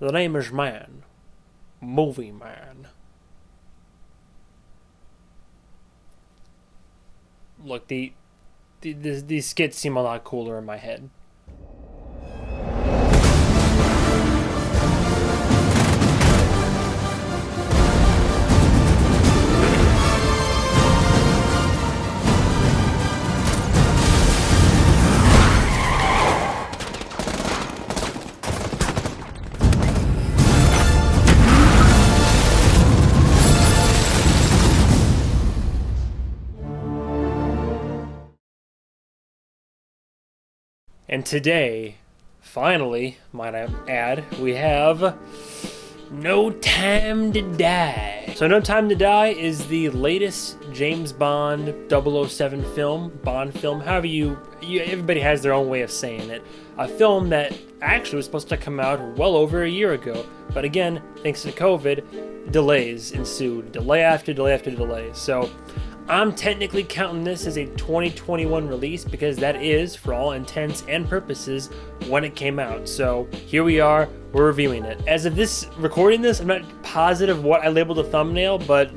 The name is Man. MovieMan. Look, these skits seem a lot cooler in my head. And today, finally, might I add, we have No Time to Die. So No Time to Die is the latest James Bond 007 film, Bond film, however everybody has their own way of saying it. A film that actually was supposed to come out well over a year ago, but again, thanks to COVID, delays ensued, delay after delay after delay. So I'm technically counting this as a 2021 release because that is, for all intents and purposes, when it came out. So here we are, we're reviewing it. As of this, recording this, I'm not positive what I labeled the thumbnail, but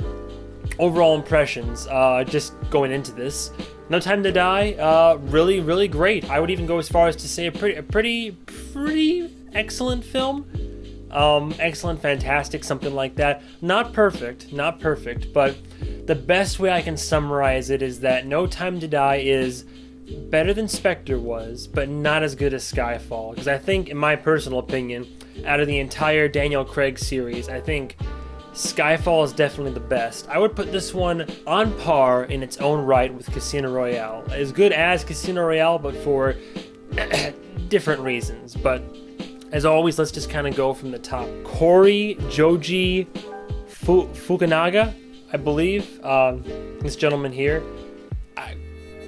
overall impressions, just going into this. No Time to Die, really, really great. I would even go as far as to say a pretty excellent film. Excellent, fantastic, something like that. Not perfect, but the best way I can summarize it is that No Time to Die is better than Spectre was, but not as good as Skyfall. Because I think, in my personal opinion, out of the entire Daniel Craig series, I think Skyfall is definitely the best. I would put this one on par in its own right with Casino Royale. As good as Casino Royale, but for different reasons. But as always, let's just kind of go from the top. Corey Joji Fukunaga, I believe, this gentleman here.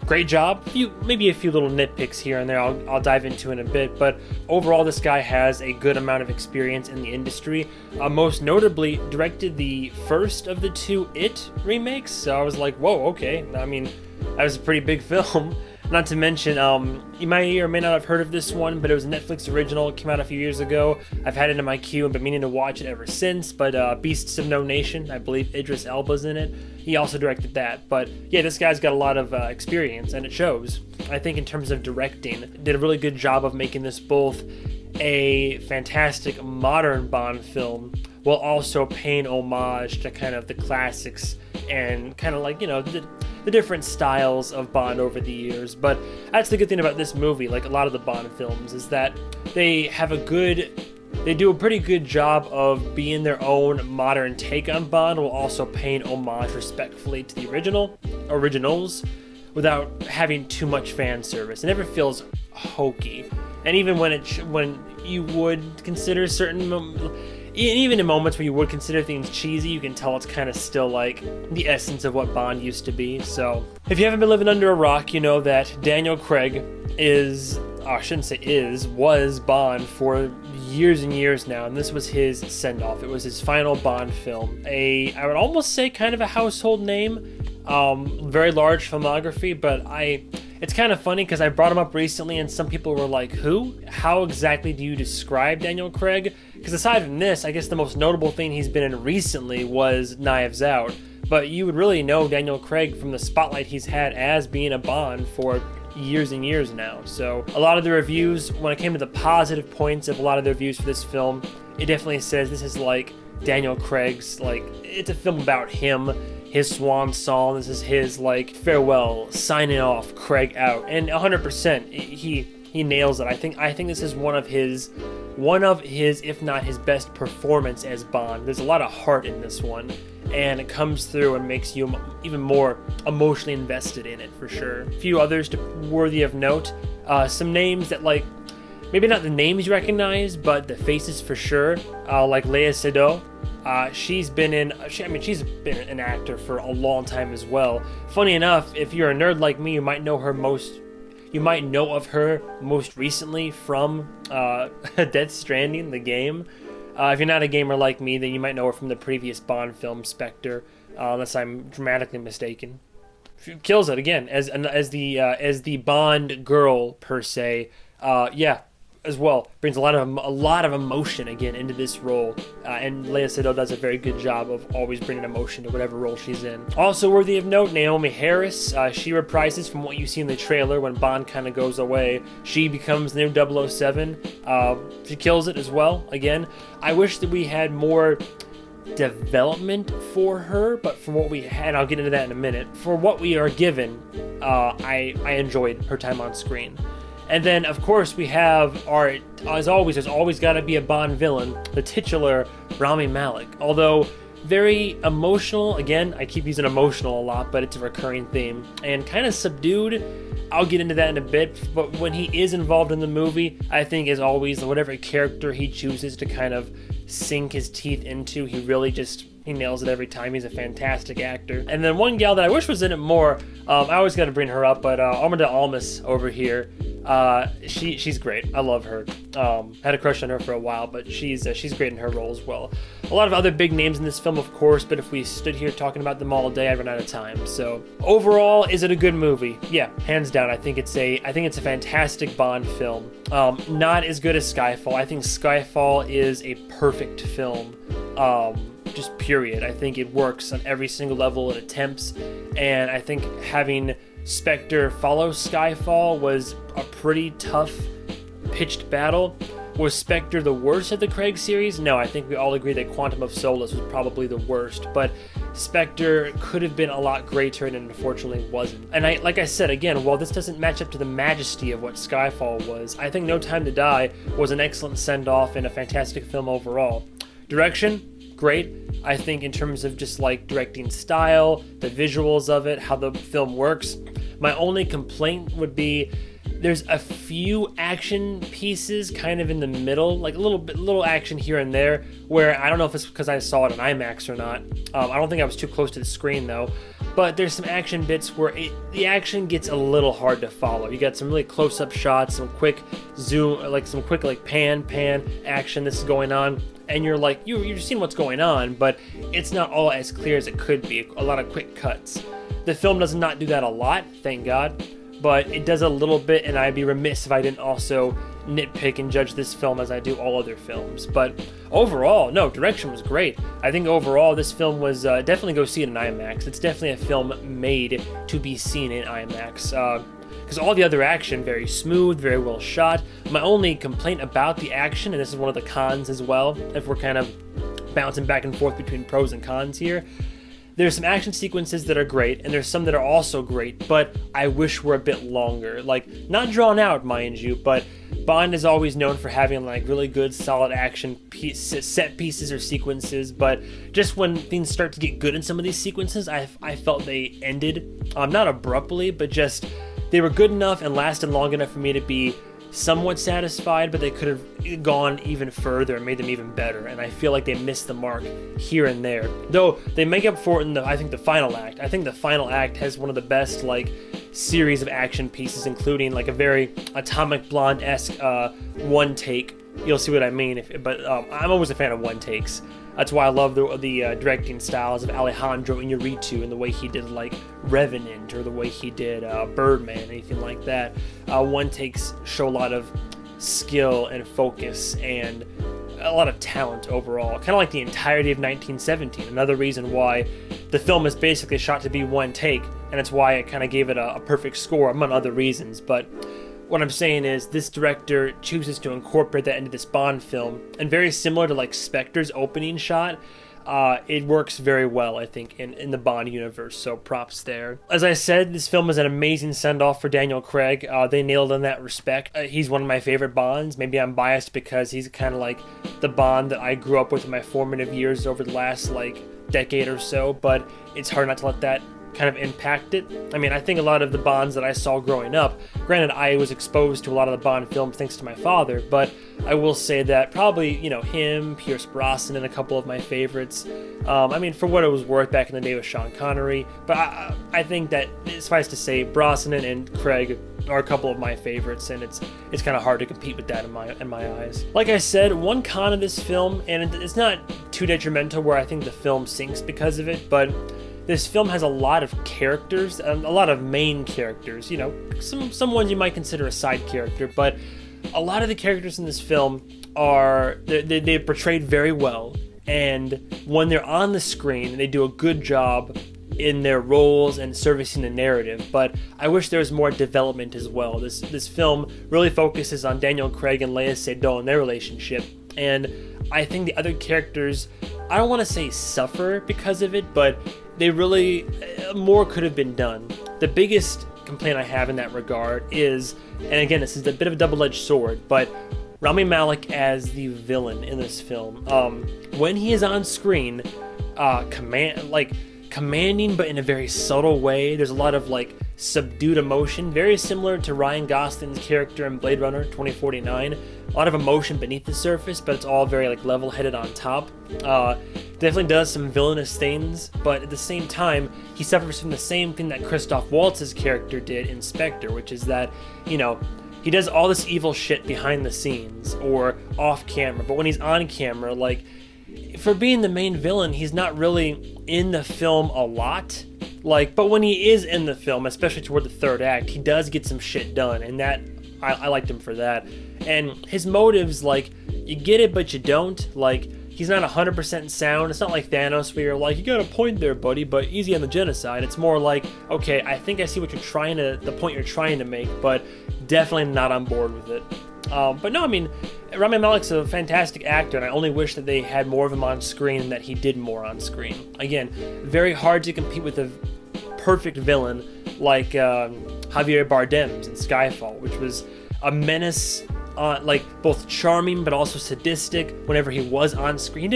Great job. Maybe a few little nitpicks here and there I'll dive into in a bit, but overall this guy has a good amount of experience in the industry. Most notably, directed the first of the two It remakes, so I was like, whoa, okay. I mean, that was a pretty big film. Not to mention, you may or may not have heard of this one, but it was a Netflix original. It came out a few years ago. I've had it in my queue and been meaning to watch it ever since, but Beasts of No Nation, I believe Idris Elba's in it. He also directed that. But yeah, this guy's got a lot of experience, and it shows. I think in terms of directing, did a really good job of making this both a fantastic modern Bond film, while also paying homage to kind of the classics and kind of like, you know, the different styles of Bond over the years. But that's the good thing about this movie, like a lot of the Bond films, is that they do a pretty good job of being their own modern take on Bond, while also paying homage respectfully to the originals, without having too much fan service. It never feels hokey. And even when you would consider even in moments where you would consider things cheesy, you can tell it's kind of still like the essence of what Bond used to be. So if you haven't been living under a rock, you know that Daniel Craig was Bond for years and years now, and this was his send-off. It was his final Bond film. I would almost say kind of a household name, very large filmography, but it's kind of funny because I brought him up recently and some people were like, who? How exactly do you describe Daniel Craig? Because aside from this, I guess the most notable thing he's been in recently was Knives Out. But you would really know Daniel Craig from the spotlight he's had as being a Bond for years and years now. So a lot of the reviews, when it came to the positive points of a lot of the reviews for this film, it definitely says this is like Daniel Craig's, like, it's a film about him, his swan song. This is his, like, farewell, signing off, Craig out. And 100%, he nails it. I think this is one of his, if not his best performance as Bond. There's a lot of heart in this one, and it comes through and makes you even more emotionally invested in it, for sure. A few others worthy of note. Some names that, like, maybe not the names you recognize, but the faces for sure. Like Léa Seydoux. She's been an actor for a long time as well. Funny enough, if you're a nerd like me, you might know of her most recently from Death Stranding, the game. If you're not a gamer like me, then you might know her from the previous Bond film, Spectre, unless I'm dramatically mistaken. She kills it again as the Bond girl per se. Yeah, as well brings a lot of emotion again into this role, and Lea Seydoux does a very good job of always bringing emotion to whatever role she's in. Also worthy of note, Naomi Harris, she reprises from what you see in the trailer when Bond kind of goes away. She becomes the new 007. She kills it as well. Again, I wish that we had more development for her, but from what we had, I'll get into that in a minute. For what we are given, I enjoyed her time on screen. And then, of course, we have our, as always, there's always got to be a Bond villain, the titular Rami Malek. Although very emotional, again, I keep using emotional a lot, but it's a recurring theme, and kind of subdued. I'll get into that in a bit, but when he is involved in the movie, I think, as always, whatever character he chooses to kind of sink his teeth into, he really just, he nails it every time. He's a fantastic actor. And then one gal that I wish was in it more, I always got to bring her up, but Armida Almas over here, she's great. I love her. Had a crush on her for a while, but she's great in her role as well. A lot of other big names in this film, of course, but if we stood here talking about them all day, I'd run out of time. So overall, is it a good movie? Yeah, hands down. I think it's a fantastic Bond film. Not as good as Skyfall. I think Skyfall is a perfect film. Just period. I think it works on every single level it attempts, and I think having Spectre follow Skyfall was a pretty tough pitched battle. Was Spectre the worst of the Craig series? No, I think we all agree that Quantum of Solace was probably the worst, but Spectre could have been a lot greater, and it unfortunately wasn't. And like I said, again, while this doesn't match up to the majesty of what Skyfall was, I think No Time to Die was an excellent send-off and a fantastic film overall. Direction, great. I think in terms of just like directing style, the visuals of it, how the film works, my only complaint would be there's a few action pieces kind of in the middle, like a little action here and there, where I don't know if it's because I saw it in IMAX or not. I don't think I was too close to the screen though, but there's some action bits where the action gets a little hard to follow. You got some really close-up shots, some quick zoom, like some quick like pan action that's going on, and you're like, you're seeing what's going on, but it's not all as clear as it could be. A lot of quick cuts. The film does not do that a lot, thank God, but it does a little bit, and I'd be remiss if I didn't also nitpick and judge this film as I do all other films. But overall, no, direction was great. I think overall this film was, definitely go see it in IMAX. It's definitely a film made to be seen in IMAX. Because all the other action, very smooth, very well shot. My only complaint about the action, and this is one of the cons as well, if we're kind of bouncing back and forth between pros and cons here, there's some action sequences that are great, and there's some that are also great, but I wish were a bit longer. Like, not drawn out, mind you, but Bond is always known for having like really good, solid action set pieces or sequences, but just when things start to get good in some of these sequences, I felt they ended, not abruptly, but just they were good enough and lasted long enough for me to be somewhat satisfied, but they could have gone even further and made them even better, and I feel like they missed the mark here and there, though they make up for it in I think the final act. I think the final act has one of the best like series of action pieces, including like a very Atomic Blonde-esque one take. You'll see what I mean, but I'm always a fan of one takes. That's why I love the directing styles of Alejandro Iñárritu and the way he did like Revenant or the way he did Birdman, anything like that. One takes show a lot of skill and focus and a lot of talent overall. Kind of like the entirety of 1917. Another reason why the film is basically shot to be one take, and it's why I kind of gave it a perfect score, among other reasons. But what I'm saying is this director chooses to incorporate that into this Bond film, and very similar to like Spectre's opening shot, it works very well, I think, in the Bond universe, so props there. As I said, this film is an amazing send-off for Daniel Craig. They nailed in that respect. He's one of my favorite Bonds. Maybe I'm biased because he's kind of like the Bond that I grew up with in my formative years over the last like decade or so, but it's hard not to let that kind of impact it. I mean, I think a lot of the Bonds that I saw growing up, granted I was exposed to a lot of the Bond films thanks to my father, but I will say that probably, you know, him, Pierce Brosnan, and a couple of my favorites. I mean, for what it was worth back in the day with Sean Connery, but I think that, suffice to say, Brosnan and Craig are a couple of my favorites, and it's kind of hard to compete with that in my eyes. Like I said, one con of this film, and it's not too detrimental where I think the film sinks because of it, but this film has a lot of characters, a lot of main characters, you know, some ones you might consider a side character, but a lot of the characters in this film they're portrayed very well, and when they're on the screen, they do a good job in their roles and servicing the narrative, but I wish there was more development as well. This film really focuses on Daniel Craig and Léa Seydoux and their relationship, and I think the other characters, I don't want to say suffer because of it, but they really, more could have been done. The biggest complaint I have in that regard is, and again, this is a bit of a double-edged sword, but Rami Malek as the villain in this film, when he is on screen, commanding, but in a very subtle way. There's a lot of subdued emotion, very similar to Ryan Gosling's character in Blade Runner 2049. A lot of emotion beneath the surface, but it's all very level-headed on top. Definitely does some villainous things, but at the same time, he suffers from the same thing that Christoph Waltz's character did in Spectre, which is that, he does all this evil shit behind the scenes or off camera, but when he's on camera, for being the main villain, he's not really in the film a lot. But when he is in the film, especially toward the third act, he does get some shit done, and that I liked him for that. And his motives, you get it, but you don't. He's not 100% sound. It's not like Thanos where you're you got a point there, buddy, but easy on the genocide. It's more okay, I think I see what the point you're trying to make, but definitely not on board with it. But no, Rami Malek's a fantastic actor, and I only wish that they had more of him on screen and that he did more on screen. Again, very hard to compete with a perfect villain like Javier Bardem's in Skyfall, which was a menace, both charming but also sadistic whenever he was on screen.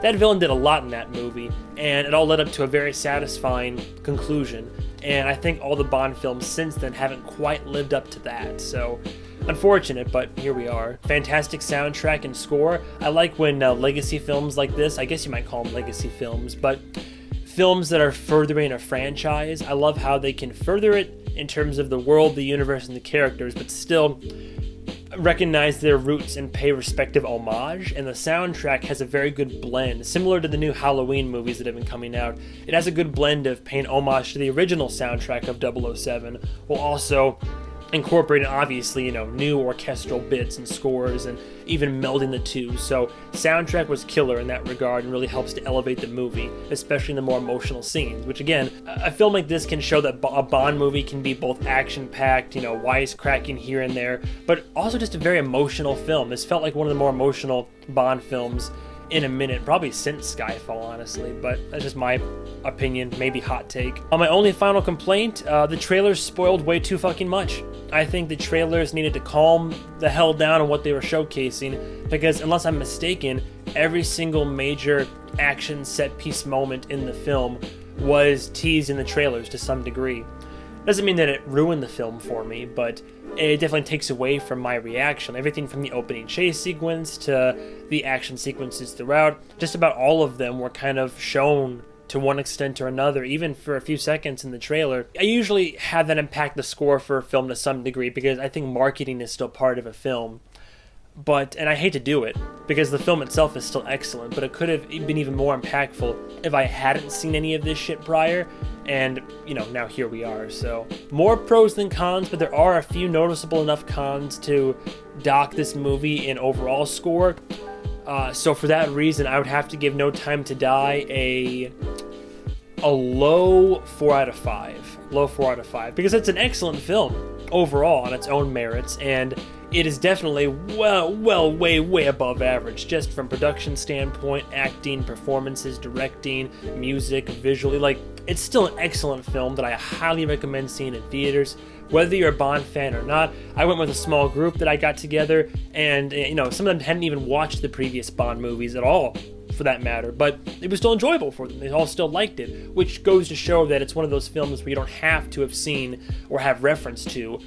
That villain did a lot in that movie, and it all led up to a very satisfying conclusion. And I think all the Bond films since then haven't quite lived up to that. So, unfortunate, but here we are. Fantastic soundtrack and score. I like when legacy films like this, I guess you might call them legacy films, but films that are furthering a franchise, I love how they can further it in terms of the world, the universe, and the characters, but still recognize their roots and pay respective homage, and the soundtrack has a very good blend, similar to the new Halloween movies that have been coming out. It has a good blend of paying homage to the original soundtrack of 007, while also incorporating, obviously, new orchestral bits and scores, and even melding the two. So soundtrack was killer in that regard and really helps to elevate the movie, especially in the more emotional scenes, which again, a film like this can show that a Bond movie can be both action-packed, wisecracking here and there, but also just a very emotional film. This felt like one of the more emotional Bond films in a minute, probably since Skyfall, honestly, but that's just my opinion, maybe hot take. My only final complaint, the trailers spoiled way too fucking much. I think the trailers needed to calm the hell down on what they were showcasing, because unless I'm mistaken, every single major action set piece moment in the film was teased in the trailers to some degree. Doesn't mean that it ruined the film for me, but it definitely takes away from my reaction. Everything from the opening chase sequence to the action sequences throughout, just about all of them were kind of shown to one extent or another, even for a few seconds in the trailer. I usually have that impact the score for a film to some degree, because I think marketing is still part of a film. And I hate to do it, because the film itself is still excellent, but it could have been even more impactful if I hadn't seen any of this shit prior, and, now here we are. So, more pros than cons, but there are a few noticeable enough cons to dock this movie in overall score. So for that reason, I would have to give No Time to Die a low 4 out of 5. Low 4 out of 5, because it's an excellent film overall on its own merits, and it is definitely way above average, just from production standpoint, acting, performances, directing, music, visually. It's still an excellent film that I highly recommend seeing in theaters, whether you're a Bond fan or not. I went with a small group that I got together, and some of them hadn't even watched the previous Bond movies at all, for that matter, but it was still enjoyable for them. They all still liked it, which goes to show that it's one of those films where you don't have to have seen or have reference to.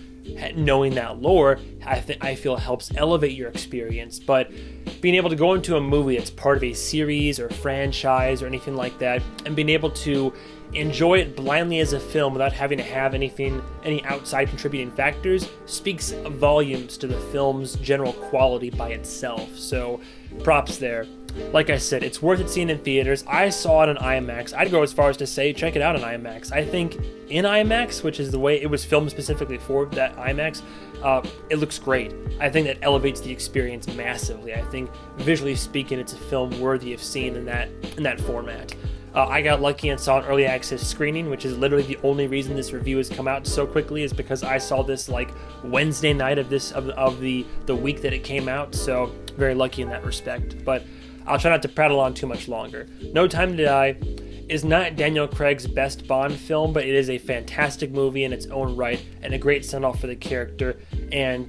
Knowing that lore, I feel helps elevate your experience, but being able to go into a movie that's part of a series or franchise or anything like that, and being able to enjoy it blindly as a film without having to have any outside contributing factors, speaks volumes to the film's general quality by itself. So props there. like I said, it's worth it seeing in theaters. I saw it in IMAX. I'd go as far as to say check it out in IMAX. I think in IMAX, which is the way it was filmed specifically for that IMAX, it looks great. I think that elevates the experience massively. I think visually speaking, it's a film worthy of seeing in that format. I got lucky and saw an early access screening, which is literally the only reason this review has come out so quickly, is because I saw this like Wednesday night of the week that it came out. So very lucky in that respect. But I'll try not to prattle on too much longer. No Time to Die is not Daniel Craig's best Bond film, but it is a fantastic movie in its own right and a great send-off for the character. And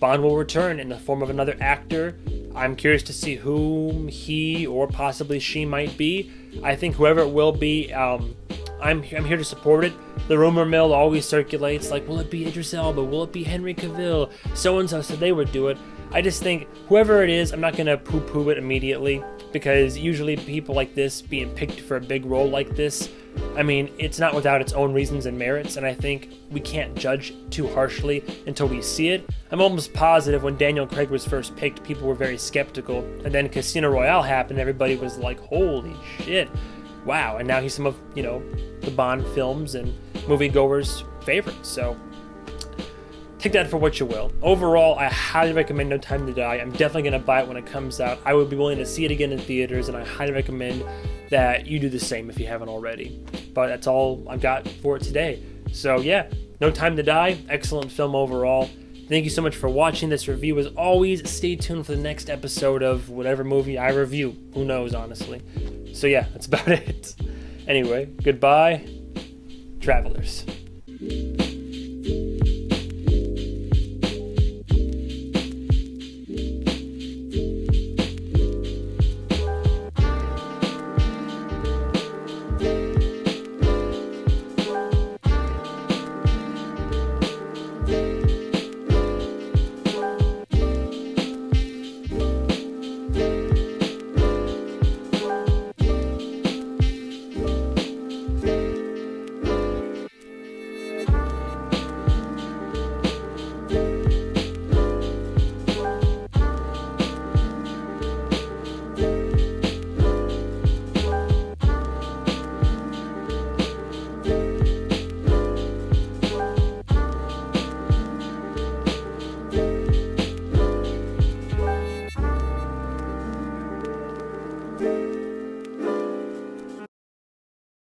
Bond will return in the form of another actor. I'm curious to see whom he or possibly she might be. I think whoever it will be, I'm here to support it. The rumor mill always circulates, like, will it be Idris Elba? Will it be Henry Cavill? So-and-so said they would do it. I just think whoever it is, I'm not going to poo-poo it immediately, because usually people like this being picked for a big role like this, I mean, it's not without its own reasons and merits, and I think we can't judge too harshly until we see it. I'm almost positive when Daniel Craig was first picked, people were very skeptical, and then Casino Royale happened, everybody was like, holy shit, wow, and now he's some of, the Bond films and moviegoers' favorites, so take that for what you will. Overall, I highly recommend No Time to Die. I'm definitely going to buy it when it comes out. I would be willing to see it again in theaters, and I highly recommend that you do the same if you haven't already. But that's all I've got for it today. So yeah, No Time to Die, excellent film overall. Thank you so much for watching this review. As always, stay tuned for the next episode of whatever movie I review. Who knows, honestly. So yeah, that's about it. Anyway, goodbye, travelers.